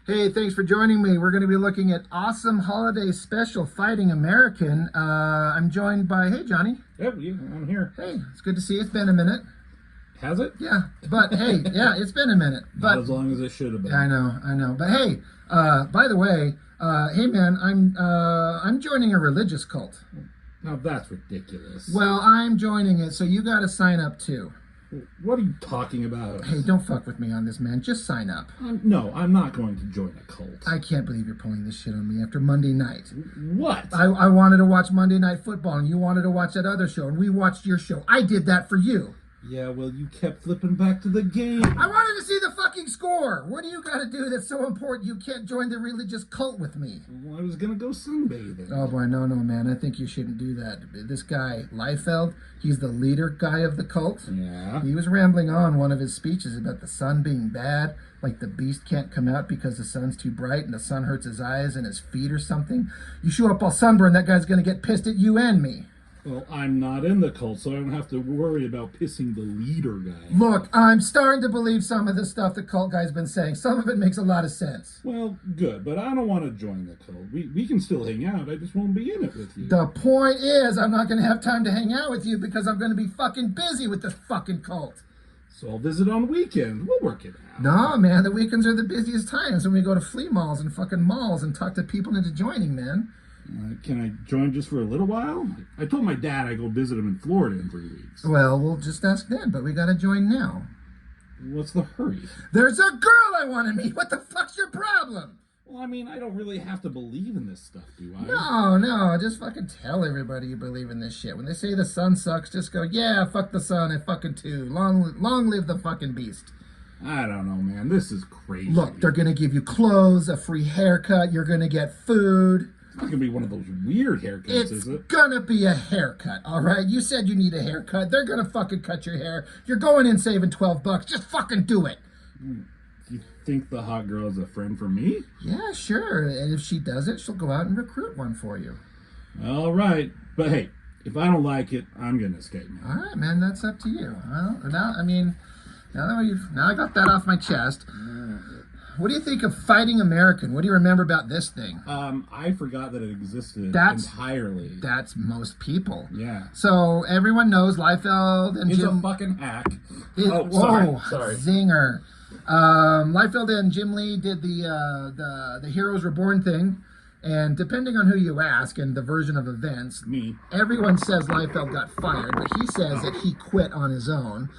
Hey, thanks for joining me. We're going to be looking at Awesome Holiday Special Fighting American. I'm joined by, hey, Johnny. Yep, I'm here. Hey, it's good to see you. It's been a minute. Has it? Yeah, but hey, yeah, it's been a minute. But not as long as it should have been. I know. But hey, by the way, hey man, I'm joining a religious cult. Now that's ridiculous. Well, I'm joining it, so you got to sign up too. What are you talking about? Hey, don't fuck with me on this, man. Just sign up. No, I'm not going to join a cult. I can't believe you're pulling this shit on me after Monday night. What? I wanted to watch Monday Night Football, and you wanted to watch that other show, and we watched your show. I did that for you. Yeah, well, you kept flipping back to the game. I wanted to see the fucking score. What do you got to do that's so important you can't join the religious cult with me? Well, I was going to go sunbathing. Oh, boy, no, man. I think you shouldn't do that. This guy, Liefeld, he's the leader guy of the cult. Yeah. He was rambling on one of his speeches about the sun being bad, like the beast can't come out because the sun's too bright and the sun hurts his eyes and his feet or something. You show up all sunburned, that guy's going to get pissed at you and me. Well, I'm not in the cult, so I don't have to worry about pissing the leader guy. Look, I'm starting to believe some of the stuff the cult guy's been saying. Some of it makes a lot of sense. Well, good, but I don't want to join the cult. We can still hang out. I just won't be in it with you. The point is, I'm not going to have time to hang out with you because I'm going to be fucking busy with this fucking cult. So I'll visit on weekends. We'll work it out. No, man, the weekends are the busiest times when we go to flea malls and fucking malls and talk to people into joining, man. Can I join just for a little while? I told my dad I'd go visit him in Florida in 3 weeks. Well, we'll just ask Dad, but we got to join now. What's the hurry? There's a girl I want to meet. What the fuck's your problem? Well, I mean, I don't really have to believe in this stuff, do I? No, just fucking tell everybody you believe in this shit. When they say the sun sucks, just go, yeah, fuck the sun, I fucking too. Long live the fucking beast. I don't know, man. This is crazy. Look, they're going to give you clothes, a free haircut, you're going to get food. It's not going to be one of those weird haircuts, is it? It's going to be a haircut, all right? You said you need a haircut. They're going to fucking cut your hair. You're going in saving $12. Just fucking do it. Do you think the hot girl is a friend for me? Yeah, sure. And if she does it, she'll go out and recruit one for you. All right. But hey, if I don't like it, I'm going to escape, man. All right, man. That's up to you. Well, now I got that off my chest. What do you think of Fighting American? What do you remember about this thing? I forgot that it existed entirely. That's most people. Yeah. So everyone knows Liefeld and It's Jim. a fucking hack. Sorry. Zinger. Liefeld and Jim Lee did the Heroes Reborn thing, and depending on who you ask and the version of events, everyone says Liefeld got fired, but he says that he quit on his own.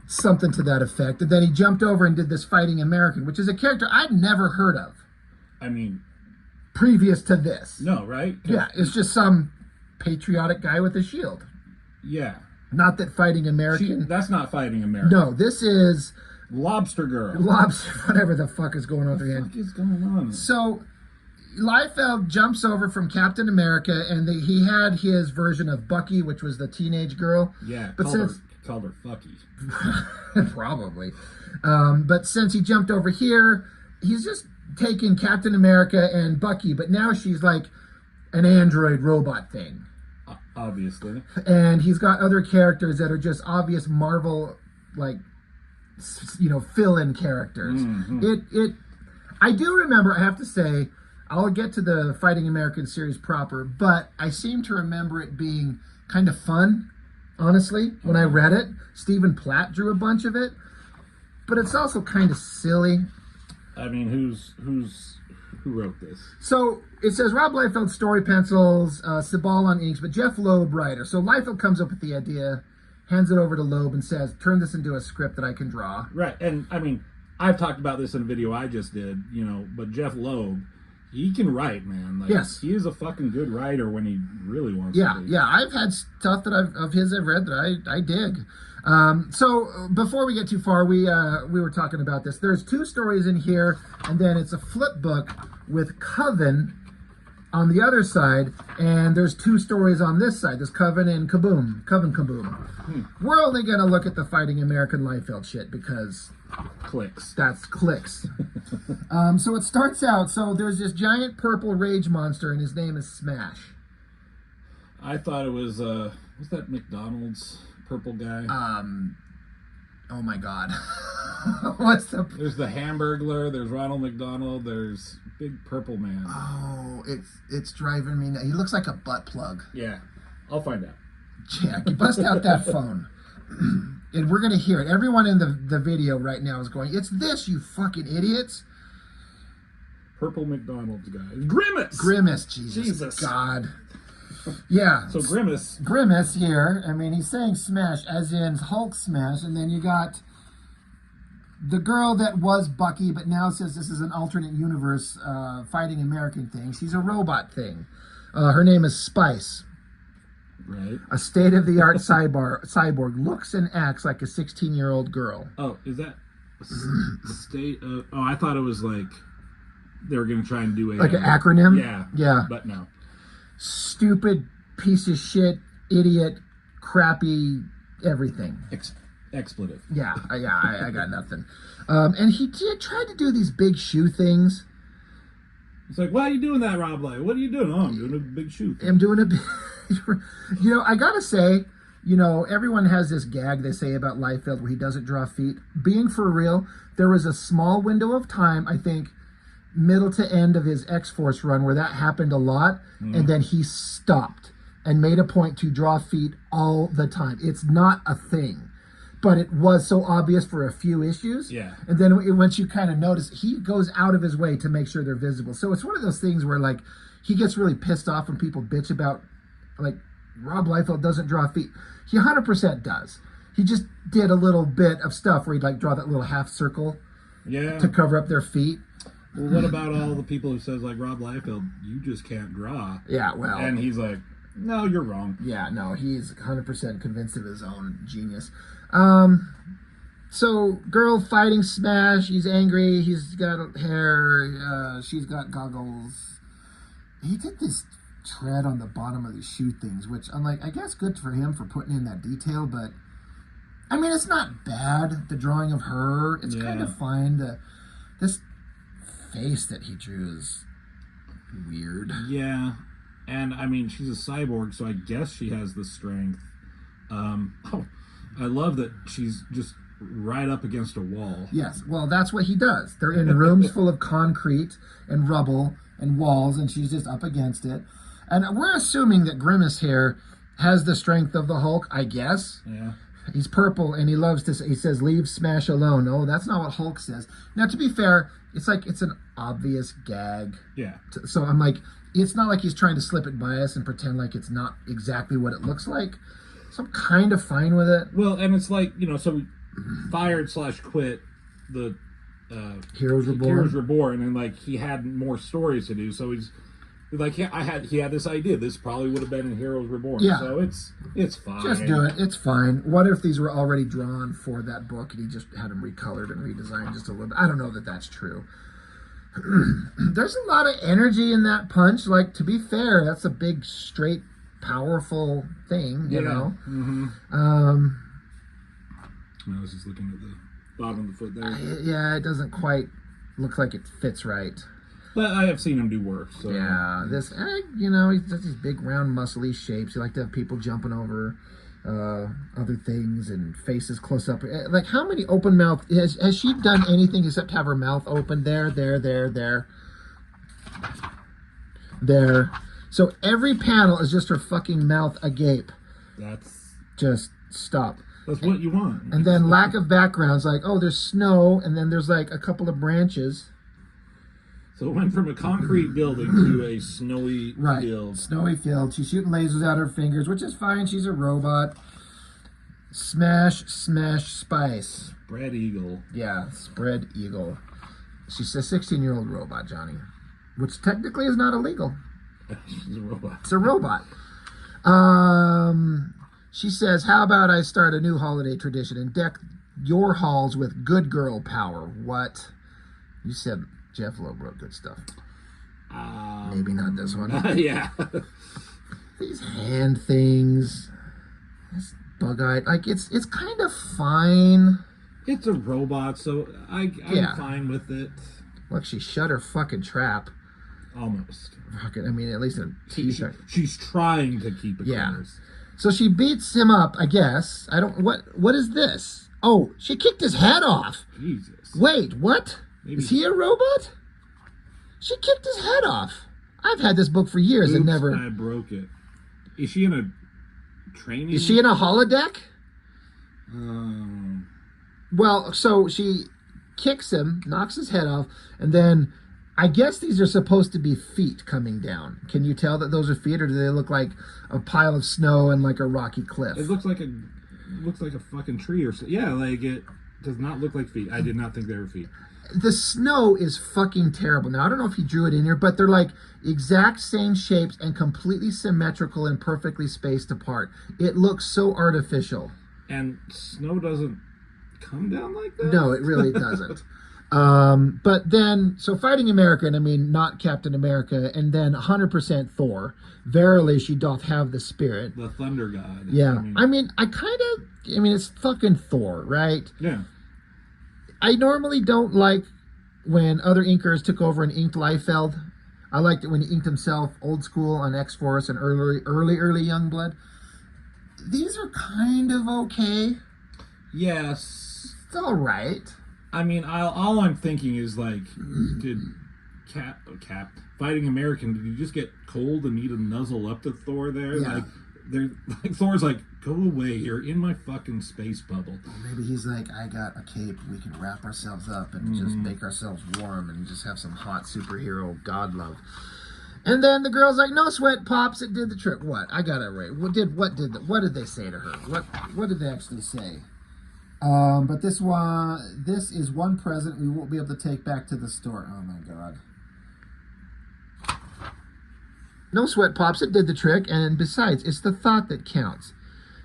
Something to that effect. And then he jumped over and did this Fighting American, which is a character I'd never heard of. I mean, previous to this. No, right? Yeah, it's just some patriotic guy with a shield. Yeah. Not that Fighting American. That's not Fighting American. No, this is Lobster Girl. Whatever the fuck is going on with your head. What the fuck is going on? So Liefeld jumps over from Captain America, and he had his version of Bucky, which was the teenage girl. Yeah, but called her Fucky. Probably. But since he jumped over here, he's just taken Captain America and Bucky, but now she's like an android robot thing. Obviously. And he's got other characters that are just obvious Marvel, like, fill-in characters. Mm-hmm. I do remember, I have to say, I'll get to the Fighting American series proper, but I seem to remember it being kind of fun. Honestly, when I read it, Stephen Platt drew a bunch of it, but it's also kind of silly. I mean, who wrote this? So it says Rob Liefeld story pencils, Sabal on inks, but Jeff Loeb writer. So Liefeld comes up with the idea, hands it over to Loeb, and says, "Turn this into a script that I can draw." Right, and I mean, I've talked about this in a video I just did, but Jeff Loeb, he can write, man. Like, yes. He is a fucking good writer when he really wants to be. Yeah, I've had stuff that I've read that I dig. So before we get too far, we were talking about this. There's 2 stories in here, and then it's a flip book with Coven on the other side, and there's 2 stories on this side. There's Coven and Kaboom. Coven Kaboom. We're only going to look at the Fighting American Liefeld shit because... Clicks. That's clicks. So it starts out, so there's this giant purple rage monster, and his name is Smash. I thought it was, what's that McDonald's purple guy? Oh my god. What's the? There's the Hamburglar. There's Ronald McDonald. There's Big Purple Man. Oh, it's driving me. He looks like a butt plug. Yeah, I'll find out. Jack, you bust out that phone. And we're going to hear it. Everyone in the video right now is going, it's this, you fucking idiots. Purple McDonald's guy. Grimace! Grimace, Jesus. God. Yeah. So Grimace. Grimace here, I mean, he's saying smash as in Hulk smash, and then you got the girl that was Bucky, but now says this is an alternate universe fighting American thing. She's a robot thing. Her name is Spice. Right. A state-of-the-art cyborg looks and acts like a 16-year-old girl. Oh, is that state of... Oh, I thought it was like they were going to try and do a... Like an acronym? Yeah. Yeah. But no. Stupid piece of shit, idiot, crappy, everything. Expletive. Yeah, I got nothing. And he tried to do these big shoe things. It's like, why are you doing that, Rob Light? What are you doing? Oh, I'm doing a big shoe thing. I'm doing a big... You know, I gotta say, you know, everyone has this gag they say about Liefeld where he doesn't draw feet. Being for real, there was a small window of time, I think, middle to end of his X-Force run where that happened a lot, and then he stopped and made a point to draw feet all the time. It's not a thing, but it was so obvious for a few issues. Yeah. And then once you kind of notice, he goes out of his way to make sure they're visible. So it's one of those things where, like, he gets really pissed off when people bitch about, like, Rob Liefeld doesn't draw feet. He 100% does. He just did a little bit of stuff where he'd, like, draw that little half circle to cover up their feet. Well, what about all the people who says, like, Rob Liefeld, you just can't draw? Yeah, well... And he's like, no, you're wrong. Yeah, no, he's 100% convinced of his own genius. So, girl fighting smash. He's angry. He's got hair. She's got goggles. He did this tread on the bottom of these shoe things, which I'm like, I guess good for him for putting in that detail, but I mean, it's not bad, the drawing of her. It's kind of fine. This face that he drew is weird. Yeah, and I mean, she's a cyborg, so I guess she has the strength. I love that she's just right up against a wall. Yes, well, that's what he does. They're in rooms full of concrete and rubble and walls, and she's just up against it. And we're assuming that Grimace here has the strength of the Hulk, I guess. Yeah. He's purple, and he loves to say, he says, leave Smash alone. No, that's not what Hulk says. Now, to be fair, it's like, it's an obvious gag. Yeah. So I'm like, it's not like he's trying to slip it by us and pretend like it's not exactly what it looks like. So I'm kind of fine with it. Well, and it's like, you know, so we fired/quit the Heroes Reborn. Heroes Reborn, and like he had more stories to do, so he's like, he had this idea. This probably would have been in Heroes Reborn. Yeah. So it's fine. Just do it. It's fine. What if these were already drawn for that book and he just had them recolored and redesigned just a little bit? I don't know that that's true. There's a lot of energy in that punch. Like, to be fair, that's a big, straight, powerful thing, you know? Mm-hmm. I was just looking at the bottom of the foot there. Yeah, it doesn't quite look like it fits right. But I have seen him do work. So yeah, this, you know, he does these big, round, muscly shapes. You like to have people jumping over other things and faces close up. Like, how many open mouth has she done anything except have her mouth open? There. So every panel is just her fucking mouth agape. That's just stop. That's what you want. And then lack of backgrounds, like, oh, there's snow, and then there's like a couple of branches. So it went from a concrete building to a snowy field. Snowy field. She's shooting lasers out her fingers, which is fine. She's a robot. Smash, Spice. Spread eagle. Yeah, spread eagle. She's a 16-year-old robot, Johnny, which technically is not illegal. She's a robot. It's a robot. She says, how about I start a new holiday tradition and deck your halls with good girl power? What? You said Jeff Loeb wrote good stuff. Maybe not this one. Yeah. These hand things. This bug-eyed. Like, it's kind of fine. It's a robot, so I'm fine with it. Look, she shut her fucking trap. Almost. I mean, at least a t-shirt. She's trying to keep it close. So she beats him up, I guess. I don't... What is this? Oh, she kicked his head off. Jesus. Wait, what? Maybe. Is he a robot? She kicked his head off. I've had this book for years and never. I broke it. Is she in a training? Is she in a holodeck? Um, Well, so she kicks him, knocks his head off, and then I guess these are supposed to be feet coming down. Can you tell that those are feet, or do they look like a pile of snow and like a rocky cliff? it looks like a fucking tree or so. Yeah, like it does not look like feet. I did not think they were feet. The snow is fucking terrible. Now, I don't know if he drew it in here, but they're like exact same shapes and completely symmetrical and perfectly spaced apart. It looks so artificial. And snow doesn't come down like that? No, it really doesn't. But then, so Fighting America, and I mean, not Captain America, and then 100% Thor. Verily, she doth have the spirit. The thunder god. Yeah. I mean, it's fucking Thor, right? Yeah. I normally don't like when other inkers took over and inked Liefeld. I liked it when he inked himself old school on X-Force and early Youngblood. These are kind of okay. Yes. It's all right. I mean, all I'm thinking is, like, did Cap Fighting American, did he just get cold and need to nuzzle up to Thor there? Yeah. Thor's like, go away, you're in my fucking space bubble. Maybe he's like, I got a cape, we can wrap ourselves up and just make ourselves warm and just have some hot superhero god love. And then the girl's like, no sweat, Pops, it did the trick. What? I got it right. What did they say to her? What did they actually say? But this is one present we won't be able to take back to the store. Oh my god. No sweat, Pops, it did the trick, and besides, it's the thought that counts.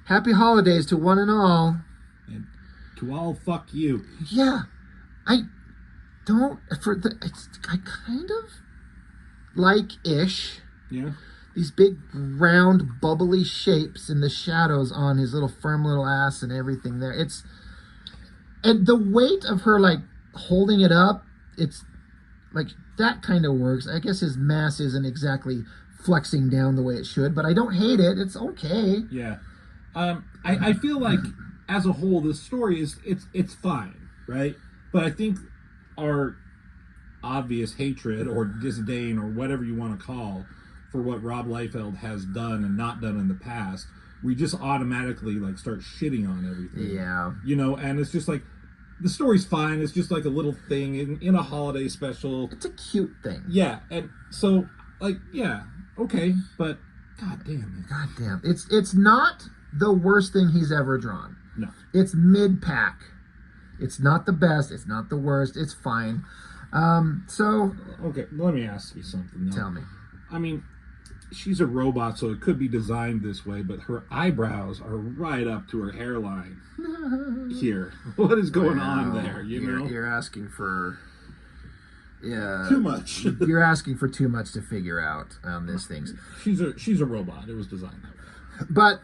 Happy holidays to one and all. And to all, fuck you. Yeah. I kind of like-ish. Yeah. These big, round, bubbly shapes in the shadows on his little firm little ass and everything there. And the weight of her, like, holding it up, it's, like, that kind of works. I guess his mass isn't exactly flexing down the way it should, but I don't hate it. It's okay. Yeah. I feel like, as a whole, this story it's fine, right? But I think our obvious hatred or disdain or whatever you want to call for what Rob Liefeld has done and not done in the past, we just automatically like start shitting on everything. Yeah. You know, and it's just like the story's fine. It's just like a little thing in a holiday special. It's a cute thing. Yeah, and so like yeah, okay, but god damn it. God damn. It's not the worst thing he's ever drawn. No. It's mid-pack. It's not the best. It's not the worst. It's fine. So Okay, let me ask you something though. Tell me. I mean, she's a robot, so it could be designed this way, but her eyebrows are right up to her hairline here. What is going on there, You're asking for... Yeah. Too much. You're asking for too much to figure out on these things. She's a robot. It was designed that way. But...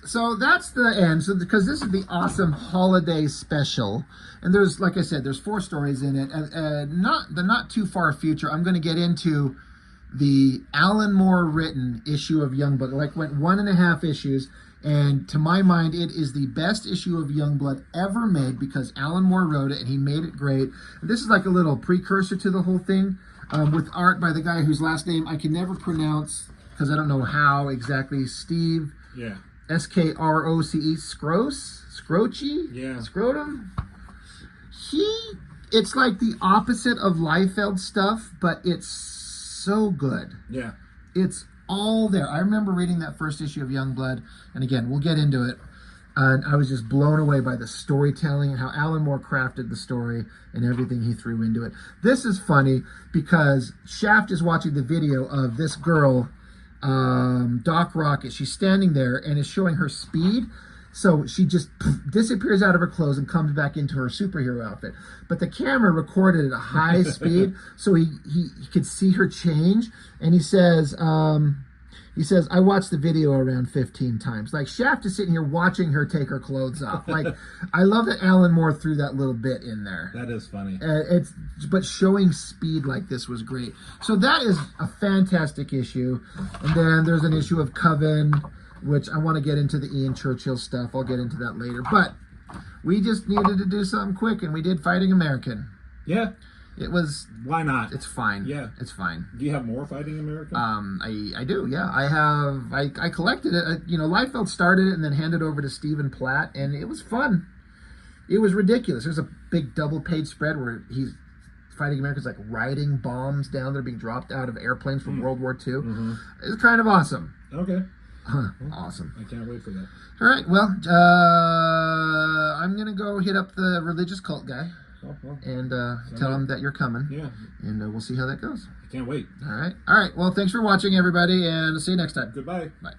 So that's the end. So because this is the awesome holiday special, and there's, like I said, there's 4 stories in it, and not too far future. I'm going to get into the Alan Moore written issue of Youngblood. Like went 1.5 issues, and to my mind, it is the best issue of Youngblood ever made because Alan Moore wrote it and he made it great. And this is like a little precursor to the whole thing, with art by the guy whose last name I can never pronounce because I don't know how exactly. Steve. Yeah. Skroce, Scroce? Yeah. Scrotum? It's like the opposite of Liefeld stuff, but it's so good. Yeah. It's all there. I remember reading that first issue of Youngblood, and again, we'll get into it, and I was just blown away by the storytelling and how Alan Moore crafted the story and everything he threw into it. This is funny because Shaft is watching the video of this girl, Doc Rocket. She's standing there and is showing her speed, so she just disappears out of her clothes and comes back into her superhero outfit, but the camera recorded at a high speed so he could see her change, and he says I watched the video around 15 times. Like, Shaft is sitting here watching her take her clothes off. Like, I love that Alan Moore threw that little bit in there. That is funny. But showing speed like this was great. So that is a fantastic issue. And then there's an issue of Coven, which I want to get into the Ian Churchill stuff. I'll get into that later. But We just needed to do something quick, and we did Fighting American. Yeah. It was. Why not? It's fine. Yeah. It's fine. Do you have more Fighting American? I do. Yeah, I have. I collected it. Liefeld started it and then handed over to Stephen Platt, and it was fun. It was ridiculous. There's a big double-page spread where he's Fighting America's like riding bombs down. They're being dropped out of airplanes from World War II. Mm-hmm. It's kind of awesome. Okay. Awesome. I can't wait for that. All right. Well, I'm gonna go hit up the religious cult guy and tell him that you're coming. Yeah. And we'll see how that goes. I can't wait. All right. All right. Well, thanks for watching, everybody, and see you next time. Goodbye. Bye.